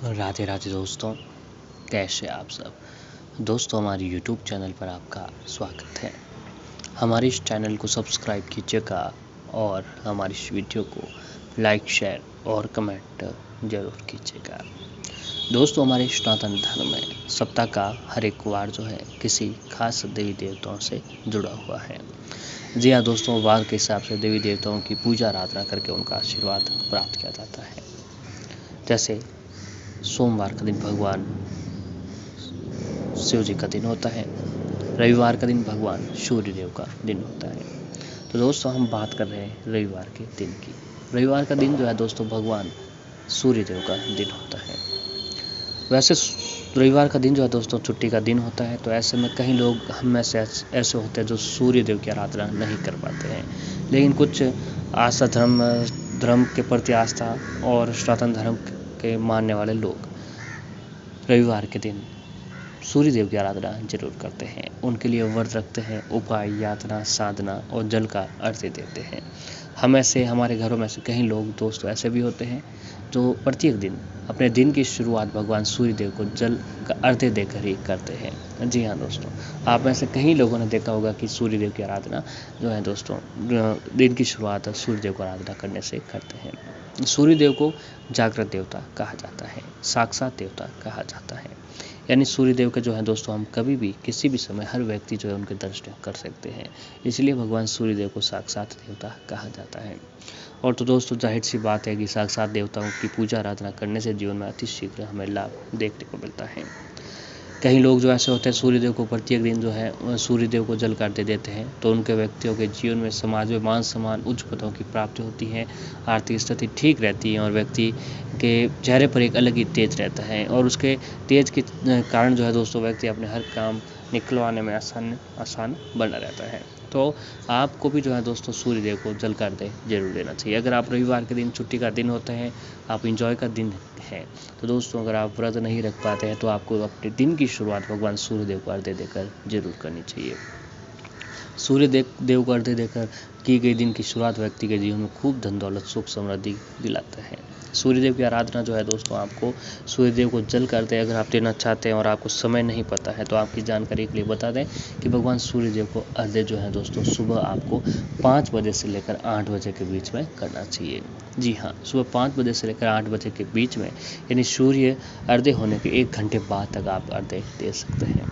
राधे राधे दोस्तों, कैसे आप सब दोस्तों। हमारे YouTube चैनल पर आपका स्वागत है। हमारे इस चैनल को सब्सक्राइब कीजिएगा और हमारी इस वीडियो को लाइक, शेयर और कमेंट ज़रूर कीजिएगा। दोस्तों, हमारे सनातन धर्म में सप्ताह का हर एक वार जो है किसी खास देवी देवताओं से जुड़ा हुआ है। जी हाँ दोस्तों, वार के हिसाब से देवी देवताओं की पूजा आराधना करके उनका आशीर्वाद प्राप्त किया जाता है। जैसे सोमवार का दिन भगवान शिव जी का दिन होता है, रविवार का दिन भगवान सूर्य देव का दिन होता है। तो दोस्तों, हम बात कर रहे हैं रविवार के दिन की। रविवार का दिन जो है दोस्तों भगवान सूर्य देव का दिन होता है। वैसे रविवार का दिन जो है दोस्तों छुट्टी का दिन होता है, तो ऐसे में कई लोग हम में से ऐसे होते हैं जो सूर्य देव की आराधना नहीं कर पाते हैं। लेकिन कुछ आस्था धर्म के प्रति आस्था और सनातन धर्म के मानने वाले लोग रविवार के दिन सूर्य देव की आराधना जरूर करते हैं। उनके लिए व्रत रखते हैं, उपाय, यातना, साधना और जल का अर्घ्य देते हैं। हमारे घरों में से कई लोग दोस्तों ऐसे भी होते हैं जो प्रत्येक दिन अपने दिन की शुरुआत भगवान सूर्य देव को जल का अर्घ्य देकर ही करते हैं। जी हाँ दोस्तों, आप में से कई लोगों ने देखा होगा कि सूर्य देव की आराधना जो है दोस्तों दिन की शुरुआत सूर्य देव को आराधना करने से करते हैं। सूर्य देव को जागृत देवता कहा जाता है, साक्षात देवता कहा जाता है। यानी सूर्य देव के जो है दोस्तों हम कभी भी किसी भी समय हर व्यक्ति जो है उनके दर्शन कर सकते हैं। इसलिए भगवान सूर्य देव को साक्षात देवता कहा जाता है। और तो दोस्तों जाहिर सी बात है कि साक्षात देवताओं की पूजा आराधना करने से जीवन में अति शीघ्र हमें लाभ देखने को मिलता है। कई लोग जो ऐसे होते हैं सूर्य देव को प्रत्येक दिन जो है सूर्य देव को जल दे देते हैं, तो उनके व्यक्तियों के जीवन में समाज में मान सम्मान, उच्च पदों की प्राप्ति होती है, आर्थिक स्थिति ठीक रहती है और व्यक्ति के चेहरे पर एक अलग ही तेज रहता है। और उसके तेज के कारण जो है दोस्तों व्यक्ति अपने हर काम निकलवाने में आसान बना रहता है। तो आपको भी जो है दोस्तों सूर्य देव को जल दे जरूर देना चाहिए। अगर आप रविवार के दिन छुट्टी का दिन होता है, आप इंजॉय का दिन है, तो दोस्तों अगर आप व्रत नहीं रख पाते हैं तो आपको अपने दिन की शुरुआत भगवान सूर्य देव को अर्घ्य देकर जरूर करनी चाहिए। सूर्य देव को अर्घ्य देकर की गई दिन की शुरुआत व्यक्ति के जीवन में खूब धन दौलत, सुख समृद्धि दिलाता है। सूर्य देव की आराधना जो है दोस्तों आपको सूर्य देव को जल करते अगर आप देना चाहते हैं और आपको समय नहीं पता है तो आपकी जानकारी के लिए बता दें कि भगवान सूर्य देव को अर्घ्य जो है दोस्तों सुबह आपको 5 बजे से लेकर 8 बजे के बीच में करना चाहिए। जी हाँ, सुबह 5 बजे से लेकर 8 बजे के बीच में, यानी सूर्य अर्घ्य होने के 1 घंटे बाद तक आप अर्घ्य दे सकते हैं।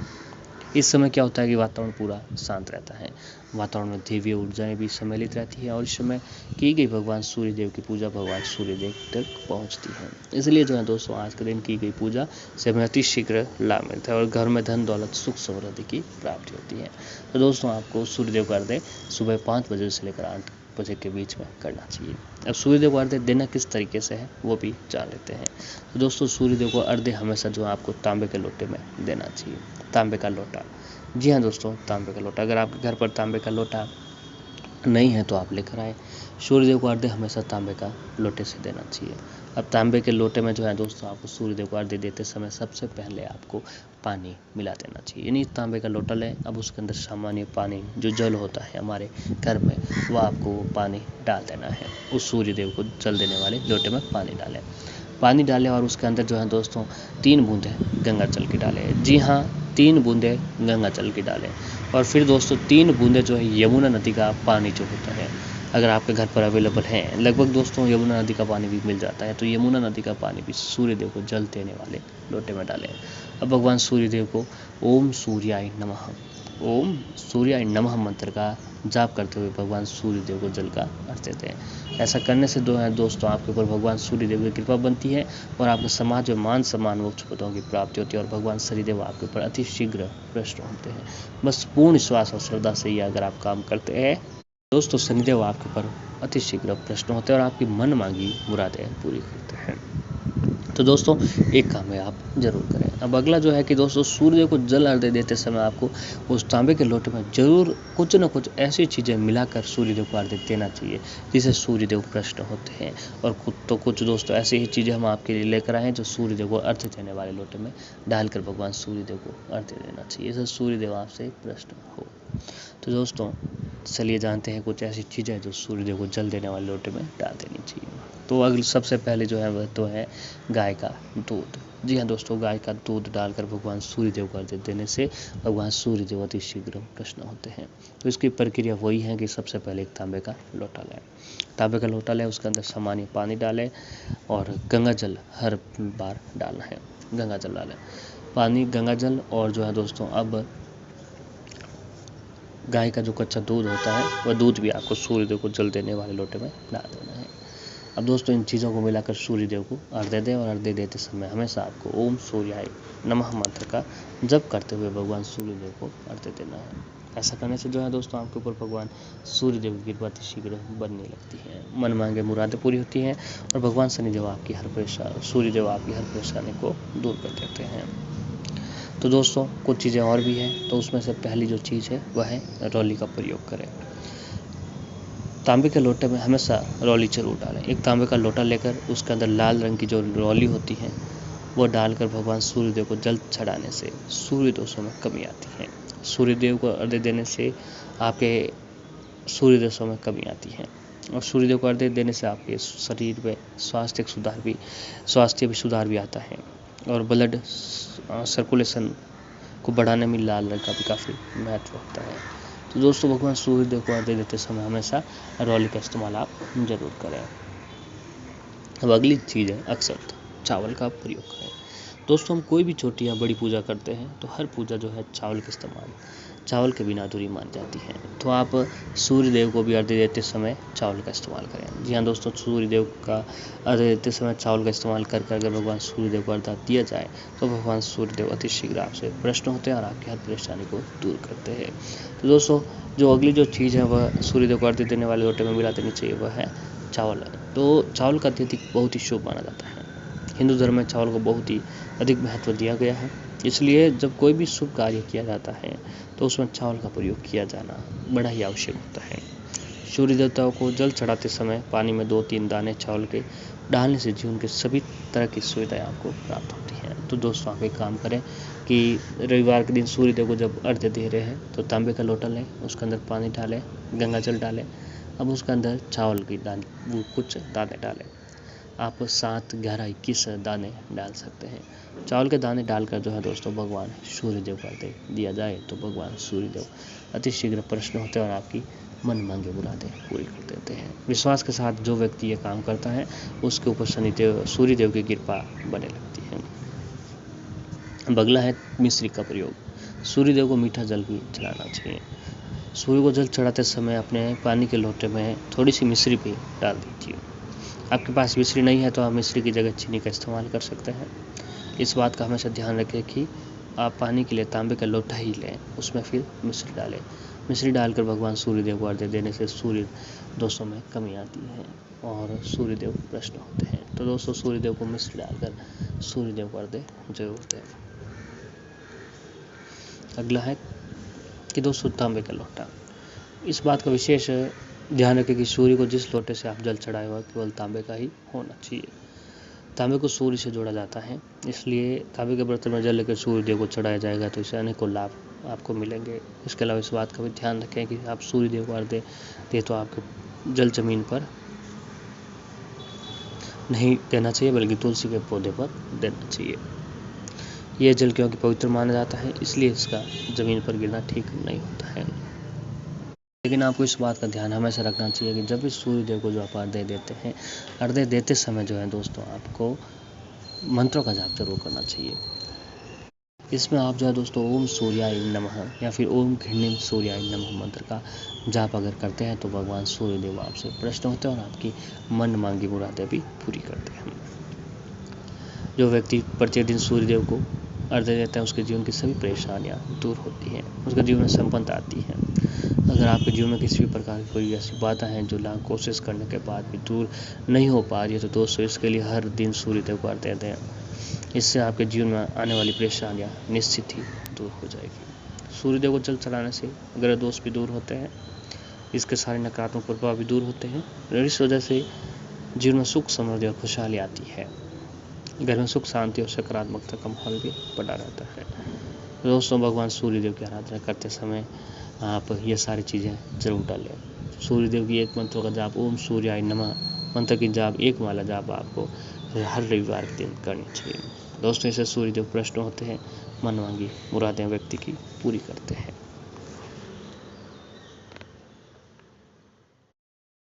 इस समय क्या होता है कि वातावरण पूरा शांत रहता है, वातावरण में दैवीय ऊर्जाएं भी सम्मिलित रहती है और इस समय की गई भगवान सूर्य देव की पूजा भगवान सूर्य देव तक पहुंचती है। इसलिए जो है दोस्तों आज के दिन की गई पूजा से हमें अति शीघ्र लाभ मिलता है और घर में धन दौलत, सुख समृद्धि की प्राप्ति होती है। तो दोस्तों आपको सूर्य देव का अर्घ्य सुबह 5 बजे से लेकर 8 बजे के बीच में करना चाहिए। अब सूर्य देव को अर्घ्य देना किस तरीके से है वो भी जान लेते हैं। तो दोस्तों सूर्य देव को अर्घ्य हमेशा जो आपको तांबे के लोटे में देना चाहिए। तांबे का लोटा, जी हाँ दोस्तों, तांबे का लोटा। अगर आपके घर पर तांबे का लोटा नहीं है तो आप लेकर आए। सूर्य देव को अर्घ्य हमेशा तांबे का लोटे से देना चाहिए। अब तांबे के लोटे में जो है दोस्तों आपको सूर्य देव को अर्घ्य देते समय सबसे पहले आपको पानी मिला देना चाहिए। यानी तांबे का लोटा लें, अब उसके अंदर सामान्य पानी जो जल होता है हमारे घर में वह आपको वो पानी डाल देना है। उस सूर्य देव को जल देने वाले लोटे में पानी डालें और उसके अंदर जो है दोस्तों 3 बूंदें गंगा जल की डालें। जी हाँ, 3 बूंदें गंगा जल की डालें और फिर दोस्तों 3 बूंदें जो है यमुना नदी का पानी जो होता है, अगर आपके घर पर अवेलेबल है, लगभग दोस्तों यमुना नदी का पानी भी मिल जाता है, तो यमुना नदी का पानी भी सूर्य देव को जल देने वाले लोटे में डालें। अब भगवान सूर्य देव को ओम सूर्याय नमः मंत्र का जाप करते हुए भगवान सूर्य देव को जल का अर्घ्य देते हैं। ऐसा करने से दोस्तों आपके ऊपर भगवान सूर्य देव की कृपा बनती है और आपके समाज में मान सम्मान, मोक्ष पदों की प्राप्ति होती है और भगवान शनिदेव आपके ऊपर अति शीघ्र प्रसन्न होते हैं। बस पूर्ण विश्वास और श्रद्धा से ही अगर आप काम करते हैं दोस्तों, शनिदेव आपके ऊपर अति शीघ्र प्रसन्न होते हैं और आपकी मन मांगी मुरादें पूरी करते हैं। तो दोस्तों एक काम है आप जरूर करें। अब अगला जो है कि दोस्तों सूर्य को जल अर्घ्य देते समय आपको उस तांबे के लोटे में जरूर कुछ न कुछ ऐसी चीज़ें मिलाकर सूर्य देव को अर्घ्य देना चाहिए जिससे सूर्य देव प्रसन्न होते हैं। और कुछ दोस्तों ऐसी ही चीज़ें हम आपके लिए लेकर आए हैं जो सूर्य देव को अर्घ्य देने वाले लोटे में डालकर भगवान सूर्य देव को अर्घ्य देना चाहिए, इससे सूर्य देव आपसे प्रसन्न हो। तो दोस्तों चलिए जानते हैं कुछ ऐसी चीज़ें जो सूर्यदेव को जल देने वाले लोटे में डाल देनी चाहिए। तो अगले सबसे पहले जो है वह तो है गाय का दूध। जी हाँ दोस्तों, गाय का दूध डालकर भगवान सूर्यदेव को अर्घ्य देने से भगवान सूर्यदेव अति शीघ्र प्रसन्न होते हैं। तो इसकी प्रक्रिया वही है कि सबसे पहले एक तांबे का लोटा लें। तांबे का लोटा लें, उसके अंदर सामान्य पानी डालें और गंगा जल हर बार डालना है। गंगा जल डालें, पानी, गंगा जल और जो है दोस्तों अब गाय का जो कच्चा दूध होता है वह दूध भी आपको सूर्यदेव को जल देने वाले लोटे में डाल देना है। अब दोस्तों इन चीज़ों को मिलाकर सूर्यदेव को अर्घ्य दें और अर्घ्य देते समय हमेशा आपको ओम सूर्याय नमः मंत्र का जप करते हुए भगवान सूर्यदेव को अर्घ्य देना है। ऐसा करने से जो है दोस्तों आपके ऊपर भगवान सूर्यदेव की कृपा अति शीघ्र बनने लगती है, मन मांगे मुरादें पूरी होती हैं और भगवान शनिदेव आपकी हर परेशानी, सूर्यदेव आपकी हर परेशानी को दूर कर देते हैं। तो दोस्तों कुछ चीज़ें और भी हैं, तो उसमें से पहली जो चीज़ है वह है रौली का प्रयोग करें। तांबे के लोटे में हमेशा रौली जरूर डालें। एक तांबे का लोटा लेकर उसके अंदर लाल रंग की जो रौली होती है वो डालकर भगवान सूर्यदेव को जल चढ़ाने से सूर्य दोषों में कमी आती है। सूर्यदेव को अर्घ्य देने से आपके सूर्य दोषों में कमी आती है और सूर्यदेव को अर्घ्य देने से आपके शरीर में स्वास्थ्य भी सुधार भी आता है और ब्लड सर्कुलेशन को बढ़ाने में लाल रंग का भी काफ़ी महत्व होता है। तो दोस्तों भगवान सूर्यदेव को अर्घ्य देते समय हमेशा रौली का इस्तेमाल आप जरूर करें। अब अगली चीज़ है अक्षत, चावल का प्रयोग करें। दोस्तों हम कोई भी छोटी या बड़ी पूजा करते हैं तो हर पूजा जो है चावल का इस्तेमाल, चावल के बिना अधूरी मान जाती है। तो आप सूर्यदेव को भी अर्घ्य देते समय चावल का इस्तेमाल करें। जी हाँ दोस्तों, सूर्यदेव का अर्घ्य देते समय चावल का इस्तेमाल कर अगर भगवान सूर्यदेव को अर्घ्य दिया जाए तो भगवान सूर्यदेव अति शीघ्र आपसे प्रसन्न होते हैं और आपकी हर परेशानी को दूर करते हैं। तो दोस्तों जो अगली जो चीज़ है वह सूर्यदेव को अर्घ्य देने वाले लोटे में मिला देनी चाहिए, वह है चावल। तो चावल का अत्यधिक बहुत ही शुभ माना जाता है। हिंदू धर्म में चावल को बहुत ही अधिक महत्व दिया गया है, इसलिए जब कोई भी शुभ कार्य किया जाता है तो उसमें चावल का प्रयोग किया जाना बड़ा ही आवश्यक होता है। सूर्य देवताओं को जल चढ़ाते समय पानी में 2-3 दाने चावल के डालने से जीवन के सभी तरह की सुविधाएं आपको प्राप्त होती हैं। तो दोस्तों आप एक काम करें कि रविवार के दिन सूर्यदेव को जब अर्घ्य दे रहे हैं तो तांबे का लोटा लें, उसके अंदर पानी डालें, गंगा जल डालें, अब उसके अंदर चावल की दाने, कुछ दाने डालें। आप 7, 11, 21 दाने डाल सकते हैं। चावल के दाने डालकर जो है दोस्तों भगवान सूर्यदेव को अर्घ्य दिया जाए तो भगवान सूर्यदेव अति शीघ्र प्रसन्न होते हैं और आपकी मन मांगे मुरादें पूरी कर देते हैं। विश्वास के साथ जो व्यक्ति ये काम करता है उसके ऊपर सूर्यदेव की कृपा बने लगती है। अगला है मिश्री का प्रयोग। सूर्यदेव को मीठा जल भी चढ़ाना चाहिए। सूर्य को जल चढ़ाते समय अपने पानी के लोटे में थोड़ी सी मिश्री भी डाल दीजिए। आपके पास मिश्री नहीं है तो आप मिश्री की जगह चीनी का इस्तेमाल कर सकते हैं। इस बात का हमेशा ध्यान रखें कि आप पानी के लिए तांबे का लोटा ही लें, उसमें फिर मिश्री डालें। मिश्री डालकर भगवान सूर्यदेव को अर्घ्य देने से सूर्य दोषों में कमी आती है और सूर्यदेव प्रसन्न होते हैं। तो दोस्तों सूर्यदेव को मिश्री डालकर सूर्यदेव को अर्घ्य जरूर दें। अगला है कि दोस्तों तांबे का लोटा। इस बात का विशेष ध्यान रखें कि सूर्य को जिस लोटे से आप जल चढ़ाए हुआ केवल तांबे का ही होना चाहिए। तांबे को सूर्य से जोड़ा जाता है, इसलिए तांबे के बर्तन में जल लेकर सूर्यदेव को चढ़ाया जाएगा तो इससे अनेकों लाभ आपको मिलेंगे। इसके अलावा इस बात का भी ध्यान रखें कि आप सूर्यदेव को अर्घ्य दें तो आपको जल जमीन पर नहीं देना चाहिए बल्कि तुलसी के पौधे पर देना चाहिए। यह जल क्योंकि पवित्र माना जाता है इसलिए इसका जमीन पर गिरना ठीक नहीं होता है। लेकिन आपको इस बात का ध्यान हमेशा रखना चाहिए कि जब भी सूर्यदेव को जो आप अर्घ्य देते हैं, अर्घ्य देते समय जो है दोस्तों आपको मंत्रों का जाप जरूर करना चाहिए। इसमें आप जो है दोस्तों ओम सूर्याय नमः या फिर ओम घृण्यम सूर्याय नमः मंत्र का जाप अगर करते हैं तो भगवान सूर्यदेव आपसे प्रसन्न होते हैं और आपकी मन मांगी मुरादें भी पूरी करते हैं। जो व्यक्ति प्रतिदिन सूर्यदेव को अर्घ्य देता है उसके जीवन की सभी परेशानियां दूर होती हैं, उसके जीवन में संपन्नता आती है। अगर आपके जीवन में किसी भी प्रकार की कोई ऐसी बातें हैं जो लाख कोशिश करने के बाद भी दूर नहीं हो पा रही है तो दोस्तों इसके लिए हर दिन सूर्यदेव को अर्घ्य दें। इससे आपके जीवन में आने वाली परेशानियां निश्चित ही दूर हो जाएगी। सूर्यदेव को जल चढ़ाने से ग्रह दोष भी दूर होते हैं, इसके सारे नकारात्मक प्रभाव भी दूर होते हैं और इस वजह से जीवन में सुख, समृद्धि और खुशहाली आती है। घर में सुख शांति और सकारात्मकता का माहौल भी बना रहता है। दोस्तों, भगवान सूर्यदेव की आराधना करते समय आप ये सारी चीज़ें जरूर डालें। सूर्यदेव की एक मंत्रों का जाप ओम सूर्याय नमः मंत्र की जाप एक माला जाप आपको हर रविवार के दिन करनी चाहिए। दोस्तों, इससे सूर्यदेव प्रसन्न होते हैं, मनमांगी मुरादें व्यक्ति की पूरी करते हैं।